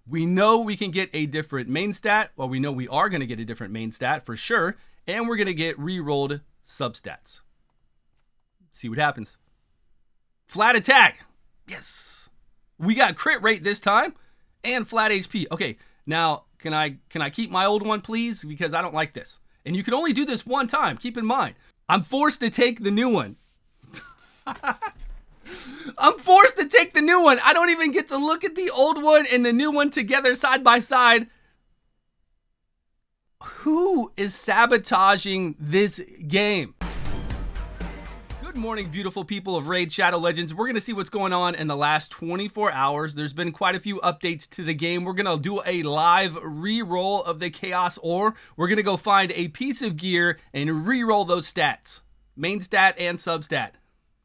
We know we can get a different main stat. Well, we know we are going to get a different main stat for sure. And we're going to get re-rolled substats. See what happens. Flat attack. Yes. We got crit rate this time and flat HP. Okay, now can I keep my old one, please? Because I don't like this. And you can only do this one time. Keep in mind. I'm forced to take the new one. I'm forced to take the new one. I don't even get to look at the old one and the new one together side by side. Who is sabotaging this game? Good morning, beautiful people of Raid Shadow Legends. We're going to see what's going on in the last 24 hours. There's been quite a few updates to the game. We're going to do a live re-roll of the Chaos Ore. We're going to go find a piece of gear and re-roll those stats. Main stat and substat.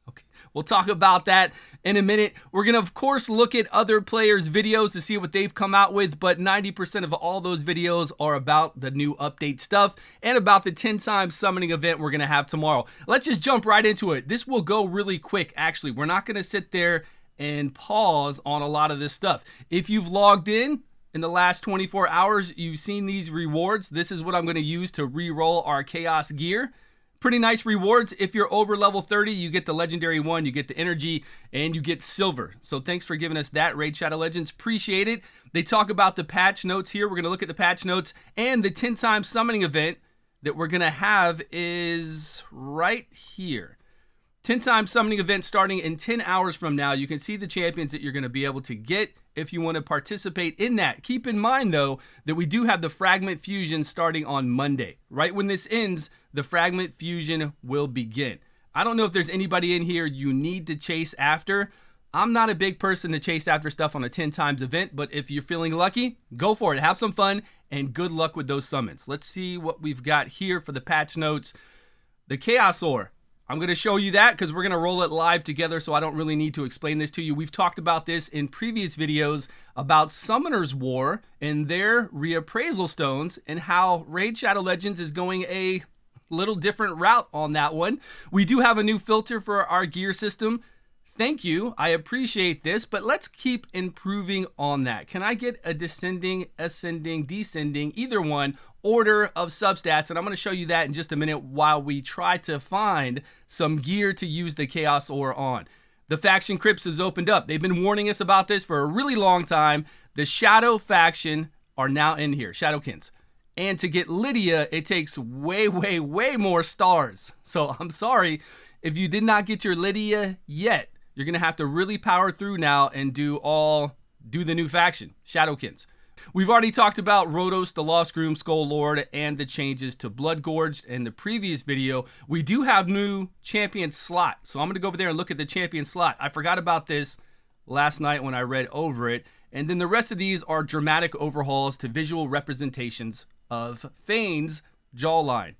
Okay, we'll talk about that in a minute. We're going to, of course, look at other players' videos to see what they've come out with, but 90% of all those videos are about the new update stuff and about the 10 times summoning event we're going to have tomorrow. Let's just jump right into it. This will go really quick, actually. We're not going to sit there and pause on a lot of this stuff. If you've logged in the last 24 hours, you've seen these rewards. This is what I'm going to use to re-roll our Chaos gear. Pretty nice rewards. If you're over level 30, you get the legendary one, you get the energy, and you get silver. So thanks for giving us that, Raid Shadow Legends. Appreciate it. They talk about the patch notes here. We're going to look at the patch notes, and the 10 times summoning event that we're going to have is right here. 10 times summoning event starting in 10 hours from now. You can see the champions that you're going to be able to get if you want to participate in that. Keep in mind, though, that we do have the Fragment Fusion starting on Monday. Right when this ends, the Fragment Fusion will begin. I don't know if there's anybody in here you need to chase after. I'm not a big person to chase after stuff on a 10 times event, but if you're feeling lucky, go for it. Have some fun, and good luck with those summons. Let's see what we've got here for the patch notes. The Chaos Ore. I'm going to show you that because we're going to roll it live together, so I don't really need to explain this to you. We've talked about this in previous videos about Summoner's War and their reappraisal stones and how Raid Shadow Legends is going a little different route on that one. We do have a new filter for our gear system. Thank you. I appreciate this, but let's keep improving on that. Can I get a descending, ascending, descending, either one, order of substats? And I'm going to show you that in just a minute while we try to find some gear to use the Chaos Ore on. The faction crypts has opened up. They've been warning us about this for a really long time. The Shadow faction are now in here, Shadowkins. And to get Lydia, it takes way more stars. So I'm sorry if you did not get your Lydia yet. You're going to have to really power through now and do the new faction, Shadowkins. We've already talked about Rhodos, the Lost Groom, Skull Lord, and the changes to Blood Gorged in the previous video. We do have new champion slot, so I'm going to go over there and look at the champion slot. I forgot about this last night when I read over it. And then the rest of these are dramatic overhauls to visual representations of Fane's jawline.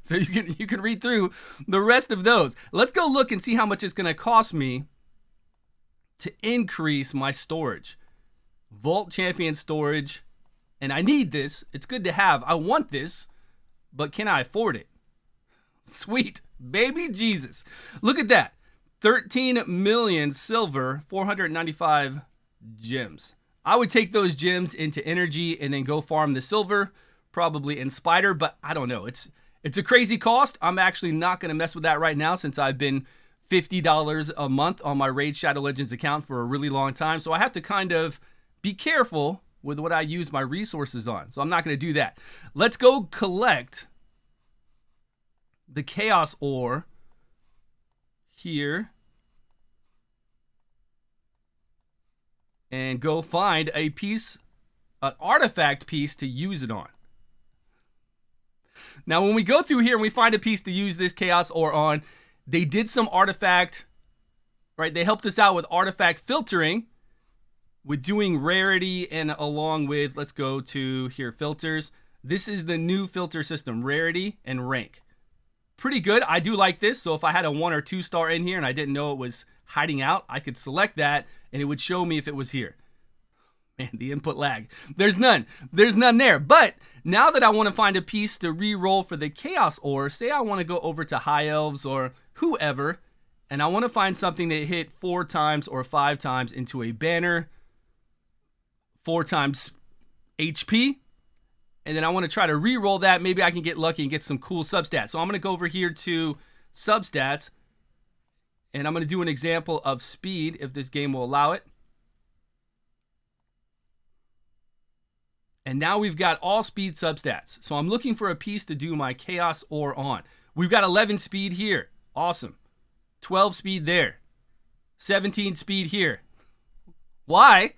So you can read through the rest of those. Let's go look and see how much it's going to cost me to increase my storage. Vault Champion storage. And I need this. It's good to have. I want this. But can I afford it? Sweet. Baby Jesus. Look at that. 13 million silver, 495 gems. I would take those gems into energy and then go farm the silver. Probably in Spider, but I don't know. It's a crazy cost. I'm actually not going to mess with that right now since I've been $50 a month on my Raid Shadow Legends account for a really long time. So I have to kind of be careful with what I use my resources on. So I'm not going to do that. Let's go collect the Chaos Ore here and go find a piece, an artifact piece to use it on. Now, when we go through here and we find a piece to use this Chaos Ore on, they did some artifact, right? They helped us out with artifact filtering, with doing rarity, and along with, let's go to here, filters. This is the new filter system, rarity and rank. Pretty good. I do like this. So if I had a 1 or 2 star in here and I didn't know it was hiding out, I could select that and it would show me if it was here. Man, the input lag. There's none there. But now that I want to find a piece to re-roll for the Chaos Ore, say I want to go over to High Elves or whoever, and I want to find something that hit 4 times or 5 times into a banner. 4 times HP. And then I want to try to re-roll that. Maybe I can get lucky and get some cool substats. So I'm going to go over here to substats. And I'm going to do an example of speed if this game will allow it. And now we've got all speed substats. So I'm looking for a piece to do my chaos ore on. We've got 11 speed here. Awesome. 12 speed there. 17 speed here. Why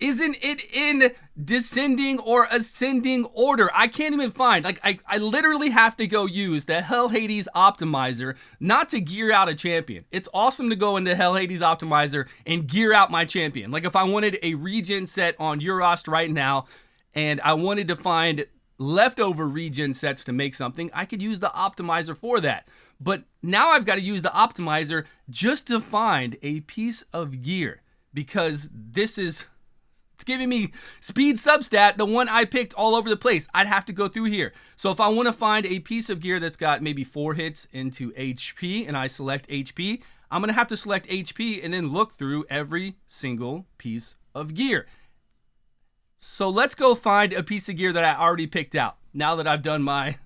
isn't it in descending or ascending order? I can't even find, like, I literally have to go use the Hell Hades optimizer not to gear out a champion. It's awesome to go into Hell Hades optimizer and gear out my champion. Like if I wanted a regen set on Eurost right now and I wanted to find leftover regen sets to make something, I could use the optimizer for that. But now I've got to use the optimizer just to find a piece of gear because it's giving me speed substat, the one I picked all over the place. I'd have to go through here. So if I want to find a piece of gear that's got maybe 4 hits into HP and I select HP, I'm going to have to select HP and then look through every single piece of gear. So let's go find a piece of gear that I already picked out now that I've done my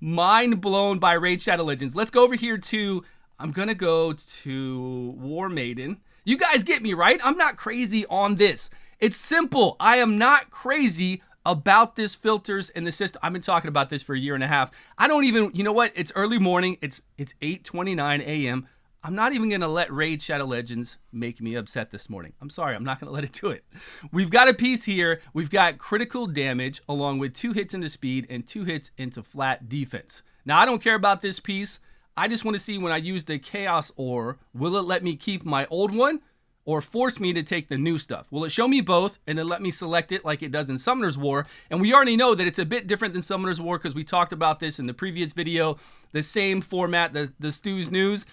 mind blown by Raid Shadow Legends. Let's go over here to, I'm going to go to War Maiden. You guys get me, right? I'm not crazy on this. It's simple. I am not crazy about this filters and the system. I've been talking about this for a year and a half. I don't even, you know what? It's early morning. It's 8:29 a.m. I'm not even going to let Raid Shadow Legends make me upset this morning. I'm sorry. I'm not going to let it do it. We've got a piece here. We've got critical damage along with 2 hits into speed and 2 hits into flat defense. Now, I don't care about this piece. I just want to see when I use the Chaos Ore, will it let me keep my old one or force me to take the new stuff? Will it show me both and then let me select it like it does in Summoner's War? And we already know that it's a bit different than Summoner's War because we talked about this in the previous video, the same format, the Stew's News,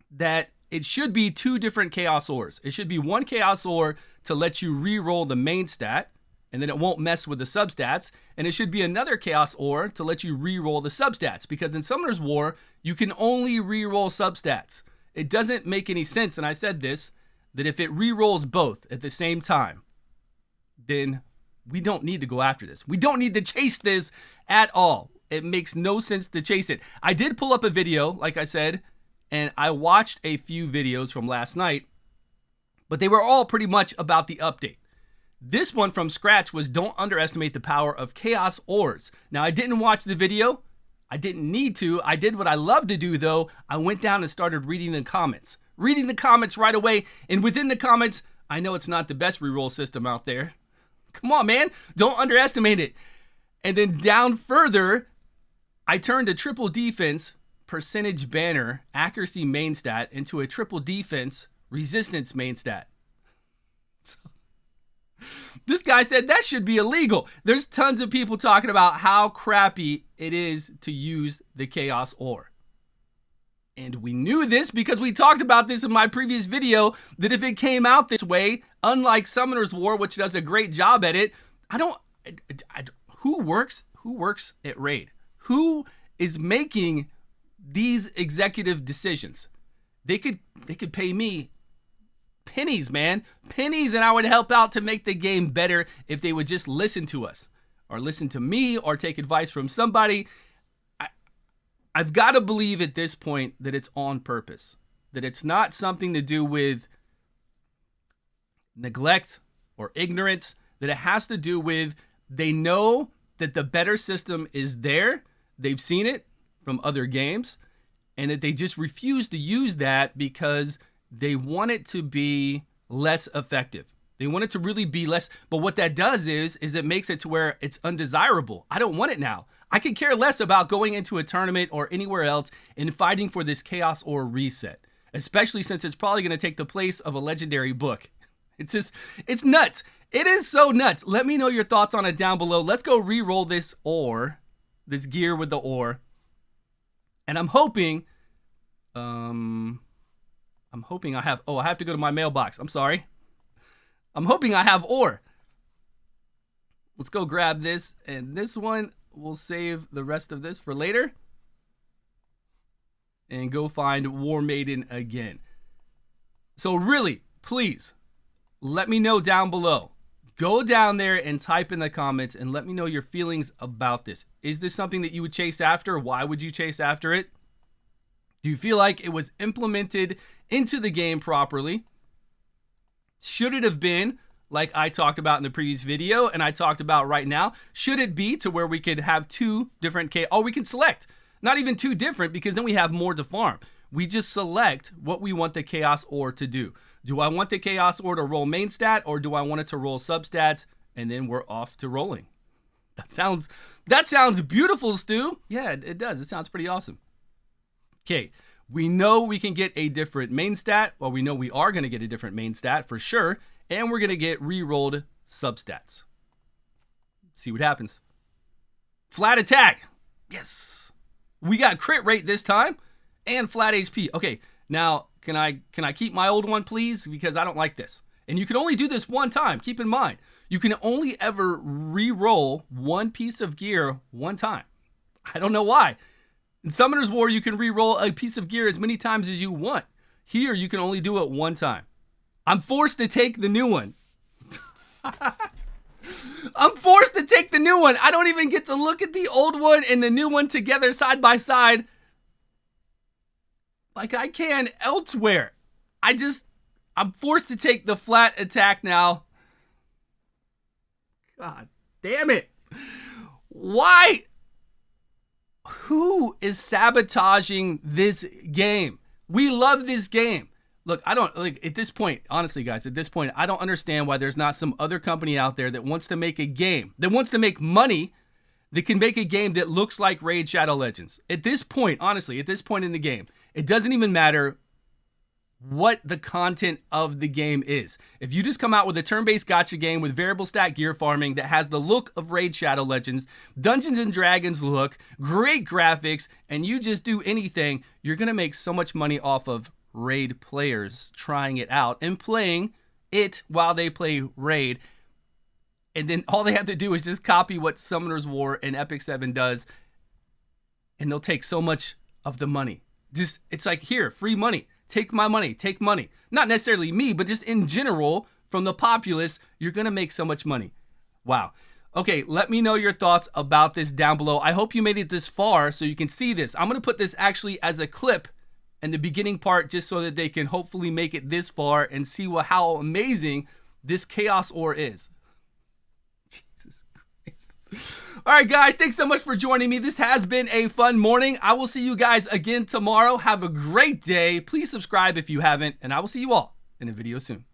that it should be 2 different Chaos Ores. It should be 1 Chaos Ore to let you re-roll the main stat, and then it won't mess with the substats. And it should be another Chaos Ore to let you re-roll the substats, because in Summoner's War, you can only re-roll substats. It doesn't make any sense, and I said this, that if it re-rolls both at the same time, then we don't need to go after this. We don't need to chase this at all. It makes no sense to chase it. I did pull up a video, like I said, and I watched a few videos from last night, but they were all pretty much about the update. This one from scratch was don't underestimate the power of Chaos Ores. Now, I didn't watch the video. I didn't need to. I did what I love to do, though. I went down and started reading the comments. Reading the comments right away, and within the comments, I know it's not the best reroll system out there. Come on, man. Don't underestimate it. And then down further, I turned a triple defense percentage banner accuracy main stat into a triple defense resistance main stat. So, this guy said that should be illegal. There's tons of people talking about how crappy it is to use the Chaos Ore. And we knew this because we talked about this in my previous video, that if it came out this way, unlike Summoner's War, which does a great job at it, who works at Raid? Who is making these executive decisions? They could pay me pennies, man. Pennies, and I would help out to make the game better if they would just listen to us or listen to me or take advice from somebody. I've got to believe at this point that it's on purpose, that it's not something to do with neglect or ignorance, that it has to do with they know that the better system is there. They've seen it from other games, and that they just refuse to use that because they want it to be less effective. They want it to really be less. But what that does is it makes it to where it's undesirable. I don't want it now. I could care less about going into a tournament or anywhere else and fighting for this Chaos Ore reset, especially since it's probably going to take the place of a legendary book. It's nuts. It is so nuts. Let me know your thoughts on it down below. Let's go re-roll this ore, this gear with the ore. And I'm hoping I have to go to my mailbox. I'm sorry. I'm hoping I have ore. Let's go grab this, and this one, we'll save the rest of this for later. And go find War Maiden again. So really, please, Let me know down below. Go down there and type in the comments and let me know your feelings about this. Is this something that you would chase after? Why would you chase after it? Do you feel like it was implemented into the game properly? Should it have been, like I talked about in the previous video and I talked about right now, should it be to where we could have two different we can select, not even two different, because then we have more to farm. We just select what we want the Chaos Ore to do. Do I want the Chaos Ore to roll main stat, or do I want it to roll substats? And then we're off to rolling. That sounds beautiful, Stu. Yeah, it does. It sounds pretty awesome. Okay, we know we can get a different main stat. Well, we know we are going to get a different main stat for sure. And we're going to get re-rolled substats. See what happens. Flat attack. Yes. We got crit rate this time and flat HP. Okay, now can I keep my old one, please? Because I don't like this. And you can only do this one time. Keep in mind, you can only ever re-roll one piece of gear one time. I don't know why. In Summoner's War, you can re-roll a piece of gear as many times as you want. Here, you can only do it one time. I'm forced to take the new one. I'm forced to take the new one. I don't even get to look at the old one and the new one together side by side like I can elsewhere. I'm forced to take the flat attack now. God damn it. Why? Who is sabotaging this game? We love this game. Look, I don't, like, at this point, honestly, guys, at this point, I don't understand why there's not some other company out there that wants to make a game, that wants to make money, that can make a game that looks like Raid Shadow Legends. At this point, honestly, at this point in the game, it doesn't even matter what the content of the game is. If you just come out with a turn-based gacha game with variable stat gear farming that has the look of Raid Shadow Legends, Dungeons and Dragons look, great graphics, and you just do anything, you're going to make so much money off of Raid players trying it out and playing it while they play Raid. And then all they have to do is just copy what Summoner's War and ep6 does, and they'll take so much of the money. Just, it's like, here, free money. Take my money, take money. Not necessarily me, but just in general, from the populace, you're going to make so much money. Wow. Okay, let me know your thoughts about this down below. I hope you made it this far so you can see this. I'm going to put this actually as a clip in the beginning part just so that they can hopefully make it this far and see how amazing this Chaos Ore is. Jesus Christ. All right, guys, thanks so much for joining me. This has been a fun morning. I will see you guys again tomorrow. Have a great day. Please subscribe if you haven't, and I will see you all in a video soon.